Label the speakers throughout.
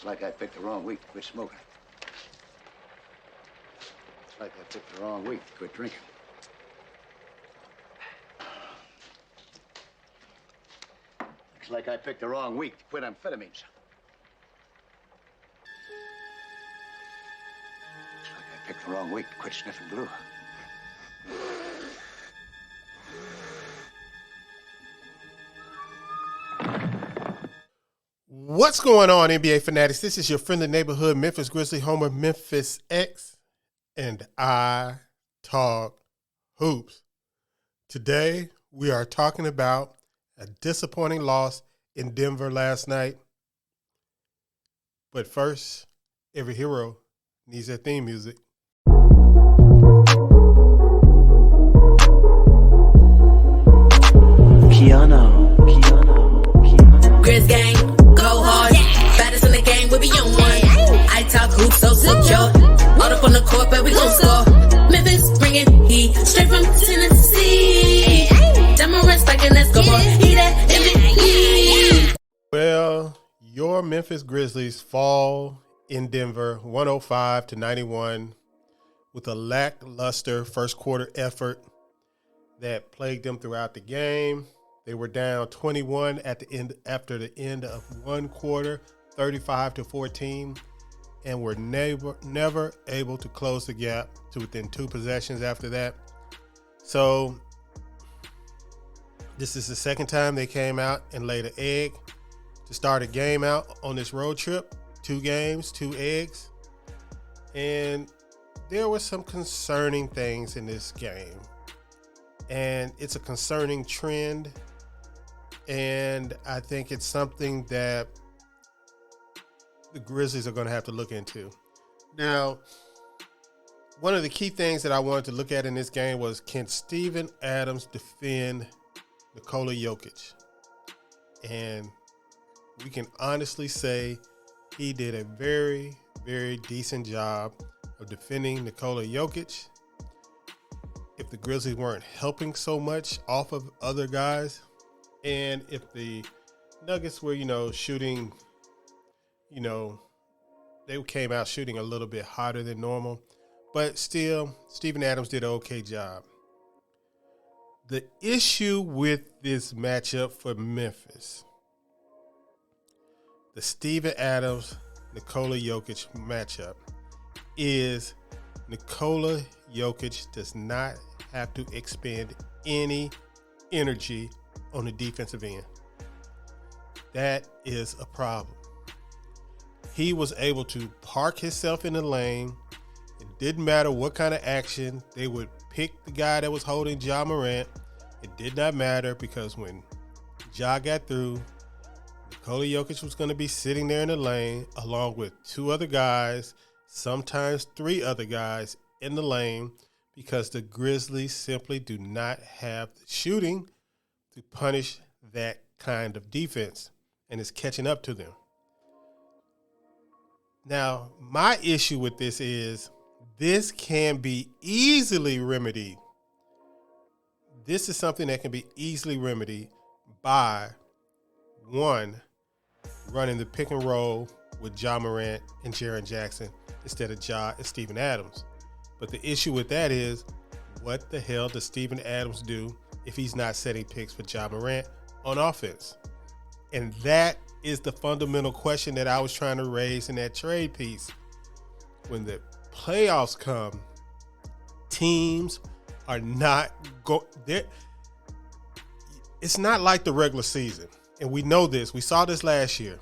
Speaker 1: like I picked the wrong week to quit smoking. It's like I picked the wrong week to quit drinking. Looks like I picked the wrong week to quit amphetamines. Looks like I picked the wrong week to quit sniffing glue.
Speaker 2: What's going on, NBA fanatics? This is your friendly neighborhood Memphis Grizzly homer, Memphis X, and I talk hoops. Today, we are talking about a disappointing loss in Denver last night. But first, every hero needs their theme music.
Speaker 3: Piano.
Speaker 4: Grizz gang, go hard. Baddest in the game, we be on one. I talk hoops, so secure. All up on the court, but we gon' score. Memphis bringing heat straight from Tennessee. Morant spiking, let's go, boy. He that MVP.
Speaker 2: Well, your Memphis Grizzlies fall in Denver 105-91 with a lackluster first quarter effort that plagued them throughout the game. They were down 21 at the end after the end of one quarter, 35-14, and were never able to close the gap to within two possessions after that. So this is the second time they came out and laid an egg to start a game out on this road trip. 2 games, 2 eggs. And there were some concerning things in this game. And it's a concerning trend. And I think it's something that the Grizzlies are going to have to look into. Now, one of the key things that I wanted to look at in this game was, can Steven Adams defend Nikola Jokic? And we can honestly say he did a very, very decent job of defending Nikola Jokic. If the Grizzlies weren't helping so much off of other guys, and if the Nuggets were, shooting, they came out shooting a little bit hotter than normal. But still, Steven Adams did an okay job. The issue with this matchup for Memphis, the Steven Adams, Nikola Jokic matchup, is Nikola Jokic does not have to expend any energy on the defensive end. That is a problem. He was able to park himself in the lane. It didn't matter what kind of action. They would pick the guy that was holding Ja Morant. It did not matter, because when Ja got through, Nikola Jokic was going to be sitting there in the lane along with 2 other guys, sometimes 3 other guys in the lane, because the Grizzlies simply do not have the shooting to punish that kind of defense, and it's catching up to them. Now, my issue with this is this can be easily remedied. This is something that can be easily remedied by, 1, running the pick and roll with Ja Morant and Jaren Jackson instead of Ja and Steven Adams. But the issue with that is, what the hell does Steven Adams do if he's not setting picks for Ja Morant on offense? And that is the fundamental question that I was trying to raise in that trade piece. When the playoffs come, teams are not there. It's not like the regular season. And we know this. We saw this last year.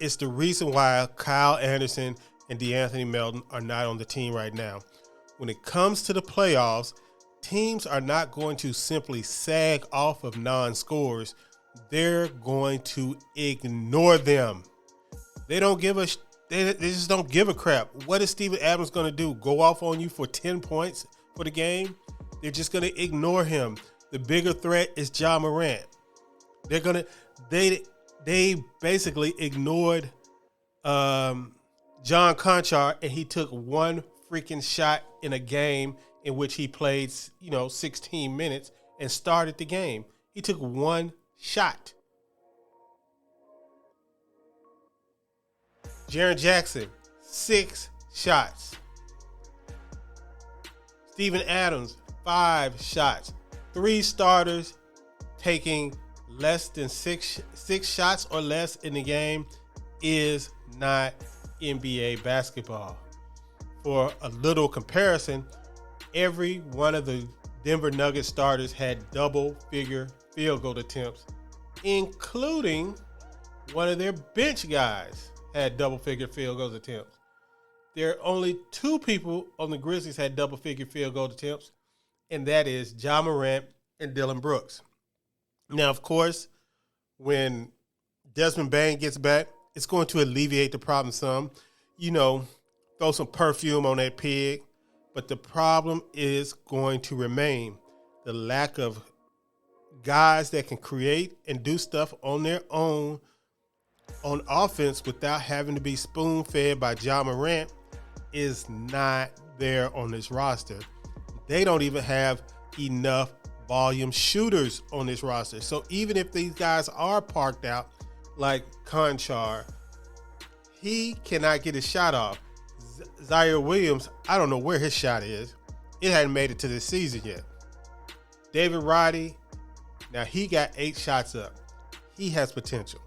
Speaker 2: It's the reason why Kyle Anderson and DeAnthony Melton are not on the team right now. When it comes to the playoffs, teams are not going to simply sag off of non-scores. They're going to ignore them. They don't give a they just don't give a crap. What is Steven Adams going to do? Go off on you for 10 points for the game? They're just going to ignore him. The bigger threat is Ja Morant. They basically ignored John Conchar, and he took one freaking shot in a game in which he played, 16 minutes and started the game. He took one shot. Jaren Jackson, 6 shots. Steven Adams, 5 shots. 3 starters taking less than six shots or less in the game is not NBA basketball. For a little comparison, every one of the Denver Nuggets starters had double-figure field goal attempts, including one of their bench guys had double-figure field goal attempts. There are only 2 people on the Grizzlies had double-figure field goal attempts, and that is Ja Morant and Dillon Brooks. Now, of course, when Desmond Bane gets back, it's going to alleviate the problem some. Throw some perfume on that pig. But the problem is going to remain. The lack of guys that can create and do stuff on their own on offense without having to be spoon-fed by Ja Morant is not there on this roster. They don't even have enough volume shooters on this roster. So even if these guys are parked out like Conchar, he cannot get his shot off. Zaire Williams, I don't know where his shot is. It hadn't made it to this season yet. David Roddy, now he got 8 shots up. He has potential.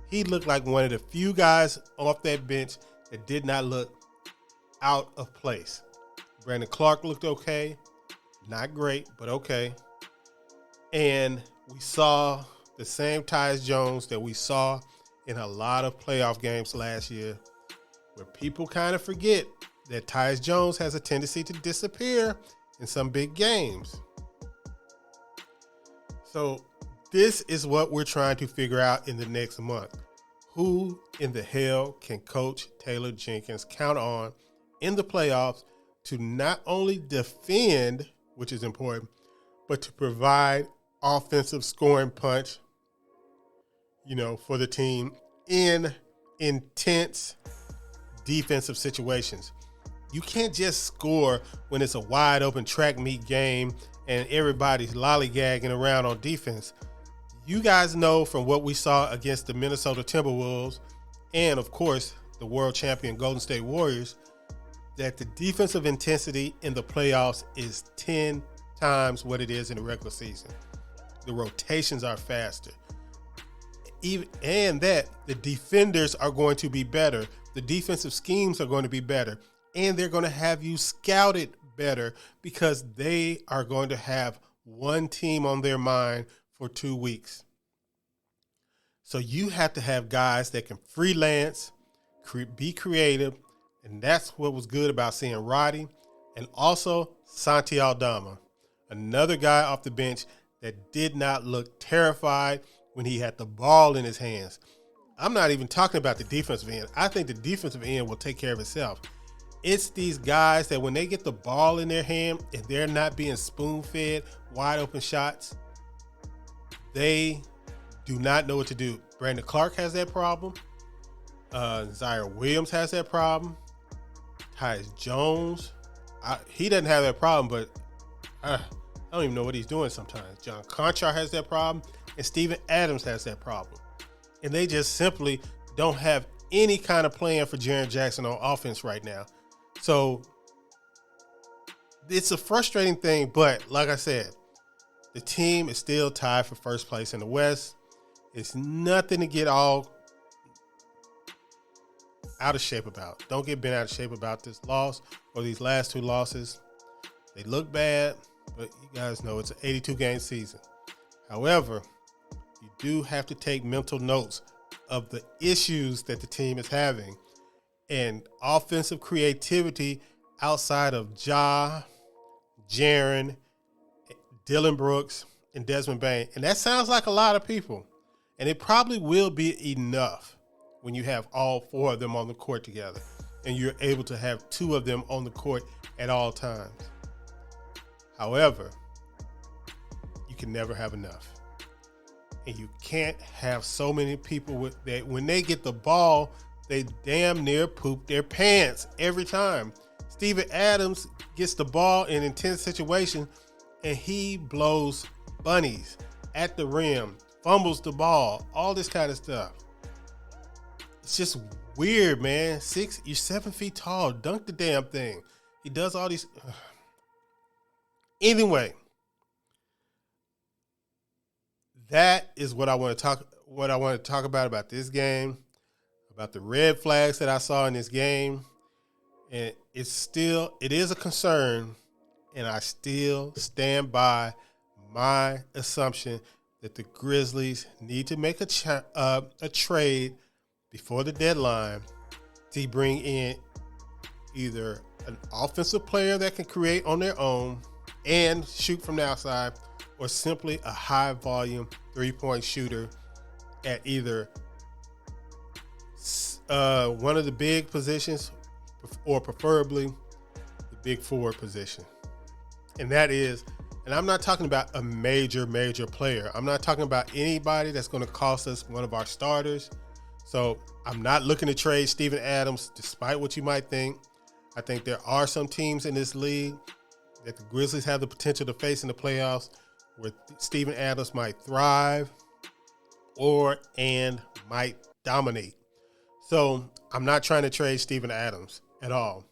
Speaker 2: He looked like one of the few guys off that bench that did not look out of place. Brandon Clark looked okay. Not great, but okay. And we saw the same Tyus Jones that we saw in a lot of playoff games last year, where people kind of forget that Tyus Jones has a tendency to disappear in some big games. So this is what we're trying to figure out in the next month. Who in the hell can Coach Taylor Jenkins count on in the playoffs to not only defend, which is important, but to provide offensive scoring punch, for the team in intense defensive situations. You can't just score when it's a wide open track meet game and everybody's lollygagging around on defense. You guys know from what we saw against the Minnesota Timberwolves and, of course, the world champion Golden State Warriors, that the defensive intensity in the playoffs is 10 times what it is in the regular season. The rotations are faster. And that the defenders are going to be better. The defensive schemes are going to be better. And they're going to have you scouted better because they are going to have one team on their mind for 2 weeks. So you have to have guys that can freelance, be creative, and that's what was good about seeing Roddy. And also Santi Aldama, another guy off the bench that did not look terrified when he had the ball in his hands. I'm not even talking about the defensive end. I think the defensive end will take care of itself. It's these guys that when they get the ball in their hand and they're not being spoon-fed wide open shots, they do not know what to do. Brandon Clark has that problem. Zaire Williams has that problem. Tyus Jones, he doesn't have that problem, but I don't even know what he's doing sometimes. John Conchar has that problem, and Steven Adams has that problem. And they just simply don't have any kind of plan for Jaren Jackson on offense right now. So it's a frustrating thing, but like I said, the team is still tied for first place in the West. It's nothing to get all out of shape about. Don't get bent out of shape about this loss or these last 2 losses. They look bad, but you guys know it's an 82-game season. However, you do have to take mental notes of the issues that the team is having and offensive creativity outside of Ja, Jaren, Dillon Brooks, and Desmond Bane. And that sounds like a lot of people. And it probably will be enough when you have all 4 of them on the court together and you're able to have 2 of them on the court at all times. However, you can never have enough. And you can't have so many people with that when they get the ball, they damn near poop their pants every time. Steven Adams gets the ball in intense situations and he blows bunnies at the rim, fumbles the ball, all this kind of stuff. It's just weird, man. You're 7 feet tall. Dunk the damn thing. He does all these. Anyway, that is what I want to talk. What I want to talk about this game, about the red flags that I saw in this game, and it is a concern, and I still stand by my assumption that the Grizzlies need to make a trade before the deadline to bring in either an offensive player that can create on their own and shoot from the outside, or simply a high-volume three-point shooter at either one of the big positions or preferably the big forward position. And that is, and I'm not talking about a major player. I'm not talking about anybody that's going to cost us one of our starters. So I'm not looking to trade Steven Adams, despite what you might think. I think there are some teams in this league that the Grizzlies have the potential to face in the playoffs where Steven Adams might thrive and might dominate. So I'm not trying to trade Steven Adams at all.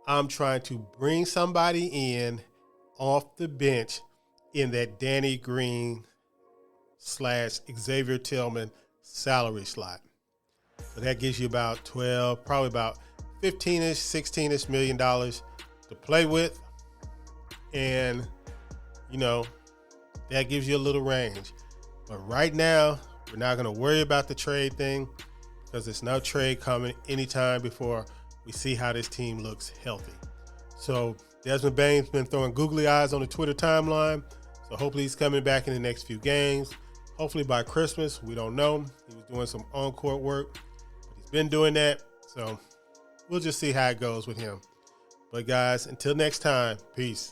Speaker 2: I'm trying to bring somebody in off the bench in that Danny Green / Xavier Tillman salary slot. So that gives you about 12, probably about 15-ish, 16-ish $1 million to play with. And, that gives you a little range. But right now, we're not going to worry about the trade thing because there's no trade coming anytime before we see how this team looks healthy. So Desmond Bane's been throwing googly eyes on the Twitter timeline. So hopefully he's coming back in the next few games. Hopefully by Christmas, we don't know. He was doing some on-court work, but he's been doing that. So we'll just see how it goes with him. But guys, until next time, peace.